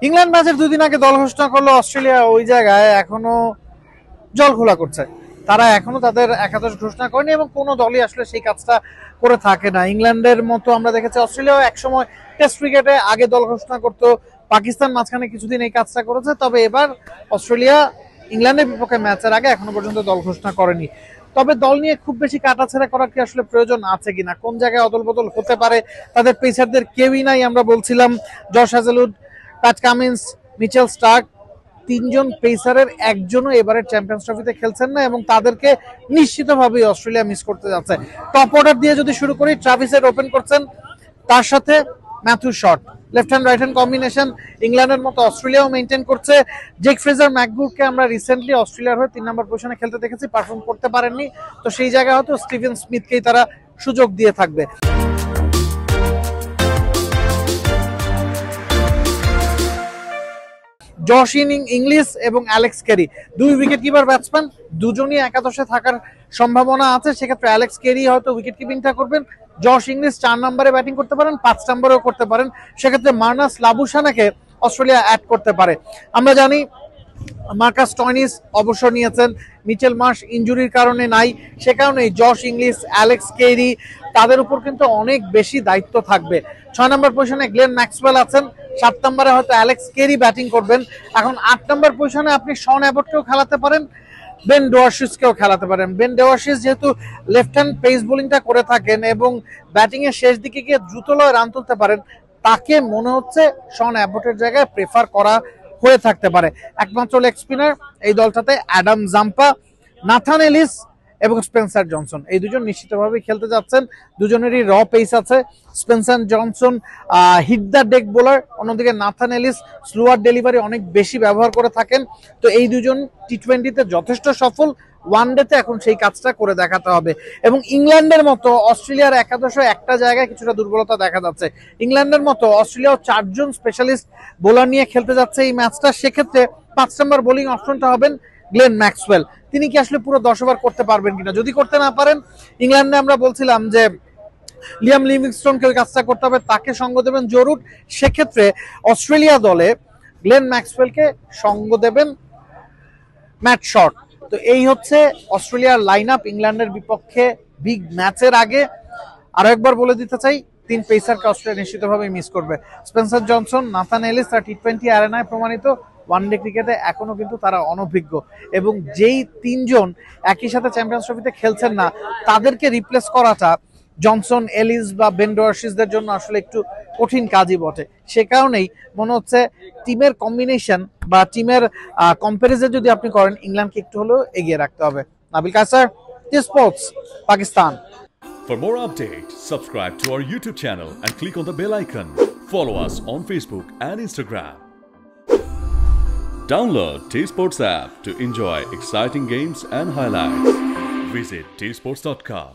England ম্যাচের 2 দিন আগে দল ঘোষণা করলো অস্ট্রেলিয়া, ওই জায়গায় এখনো জল খোলা করছে। তারা এখনো তাদের একাদশ ঘোষণা করেনি এবং কোনো দলই আসলে সেই কাজটা করে থাকে না। ইংল্যান্ডের মতো আমরা দেখেছি অস্ট্রেলিয়াও একসময় টেস্ট ক্রিকেটে আগে দল ঘোষণা করতো, পাকিস্তান মাঝখানে কিছুদিন এই কাজটা করেছে, তবে এবার অস্ট্রেলিয়া ইংল্যান্ডের বিপক্ষে ম্যাচের আগে এখনো পর্যন্ত দল ঘোষণা করেনি। তবে দল নিয়ে খুব বেশি কাটাছেড়া করার কি আসলে প্রয়োজন আছে কিনা, কোন জায়গায় অদল বদল হতে পারে, তাদের পেসারদের কেউই নাই। আমরা বলছিলাম Josh Hazlewood, Pat Cummins, Mitchell Starc, 3 জন পেসারের একজনও এবারের চ্যাম্পিয়ন্স ট্রফিতে খেলছেন না এবং তাদেরকে নিশ্চিতভাবেই অস্ট্রেলিয়া মিস করতে যাচ্ছে। টপ অর্ডার দিয়ে যদি শুরু করি, ট্রাভিস হেড ওপেন করছেন, তার সাথে Matthew shot, left hand right hand combination ইংল্যান্ডের মতো অস্ট্রেলিয়াও মেনটেন করছে। জেক ফ্রেজার ম্যাকগুরকে আমরা রিসেন্টলি অস্ট্রেলিয়ার হয়ে 3 নম্বর পজিশনে খেলতে দেখেছি, পারফর্ম করতে পারেননি, তো সেই জায়গায় হয়তো স্টিভেন স্মিথকেই তারা সুযোগ দিয়ে থাকবে। জশ ইংলিশ এবং Alex Carey 2 wicket keeper batsman, দুজনই একাদশে থাকার সম্ভাবনা আছে। সেক্ষেত্রে অ্যালেক্স ক্যারি হয়তো উইকেট কিপিংটা করবেন, জশ ইংলিশ 4 নম্বরে ব্যাটিং করতে পারেন, 5 নম্বরেও করতে পারেন। সেক্ষেত্রে মার্নাস লাবুসানাকে অস্ট্রেলিয়া অ্যাড করতে পারে। আমরা জানি মার্কাস স্টয়নিস অবসর নিয়েছেন, মিচেল মার্শ ইনজুরির কারণে নাই, সে কারণেই জশ ইংলিশ, অ্যালেক্স কেরি তাদের উপর কিন্তু অনেক বেশি দায়িত্ব থাকবে। 6 নম্বর পজিশনে গ্লেন ম্যাক্সওয়েল আছেন, 7 নম্বরে হয়তো অ্যালেক্স কেরি ব্যাটিং করবেন। এখন 8 নম্বর পজিশনে আপনি শন অ্যাবটকেও খেলাতে পারেন, বেন ডোয়ার্সিসকেও খেলাতে পারেন। বেন ডোয়ার্সিস যেহেতু লেফট হ্যান্ড পেস বোলিংটা করে থাকেন এবং ব্যাটিং এর শেষ দিকে গিয়ে দ্রুত লয়ে রান তুলতে পারেন, তাকে মনে হচ্ছে শন অ্যাবটের জায়গায় প্রেফার করা হয়ে থাকতে পারে। একমাত্র লেগ স্পিনার এই দলটাতে অ্যাডাম জাম্পা, নাথান এলিস এবং স্পেন্সার জনসন, এই দুজন নিশ্চিতভাবে খেলতে যাচ্ছেন। দুজনেরই র পেস আছে। Spencer Johnson hit the deck bowler, অন্যদিকে নাথান এলিস স্লোয়ার ডেলিভারি অনেক বেশি ব্যবহার করে থাকেন। তো এই দুজন টি20তে যথেষ্ট সফল, ওয়ানডেতে এখন সেই কাজটা করে দেখাতে হবে। এবং ইংল্যান্ডের মতো অস্ট্রেলিয়ার একাদশে একটা জায়গায় কিছুটা দুর্বলতা দেখা যাচ্ছে। ইংল্যান্ডের মতো অস্ট্রেলিয়াও 4 জন স্পেশালিস্ট বোলার নিয়ে খেলতে যাচ্ছে এই ম্যাচটা। সেক্ষেত্রে 5 নম্বর বোলিং অপশনটা হবেন গ্লেন ম্যাক্সওয়েল। তিনি কি আসলে পুরো 10 ওভার করতে পারবেন কিনা, যদি করতে না পারেন, ইংল্যান্ডে আমরা বলছিলাম যে লিয়াম লিভিংস্টোনকে ওই কাজটা করতে হবে, তাকে সঙ্গ দেবেন জো রুট। সেক্ষেত্রে অস্ট্রেলিয়া দলে গ্লেন ম্যাক্সওয়েলকে সঙ্গ দেবেন ম্যাট শট। তো এই হচ্ছে অস্ট্রেলিয়ার লাইন আপ ইংল্যান্ডের বিপক্ষে বিগ ম্যাচের আগে। আরো একবার বলে দিতে চাই, 3 পেসারকে অস্ট্রেলিয়া নিশ্চিতভাবে মিস করবে। স্পেন্সার জনসন, নাথান এলিস তারা টি20 অ্যারেনায় প্রমাণিত, ওয়ানডে ক্রিকেটে এখনো কিন্তু তারা অনভিজ্ঞ এবং যেই 3 জন একই সাথে চ্যাম্পিয়ন্স ট্রফিতে খেলছেন না, তাদেরকে রিপ্লেস করাটা জনসন, এলিস বা বেন ডোয়ার্সিসদের জন্য আসলে একটু কঠিন কাজই বটে। সে কারণেই মনে হচ্ছে টিমের কম্বিনেশন বা টিমের কম্পারিজন যদি আপনি করেন, ইংল্যান্ডকে একটু হলেও এগিয়ে রাখতে হবে। Nabil Kasar, T Sports, Pakistan. For more updates, subscribe to our YouTube channel and click on the bell icon. Follow us on Facebook and Instagram. Download T Sports app to enjoy exciting games and highlights. Visit tsports.com.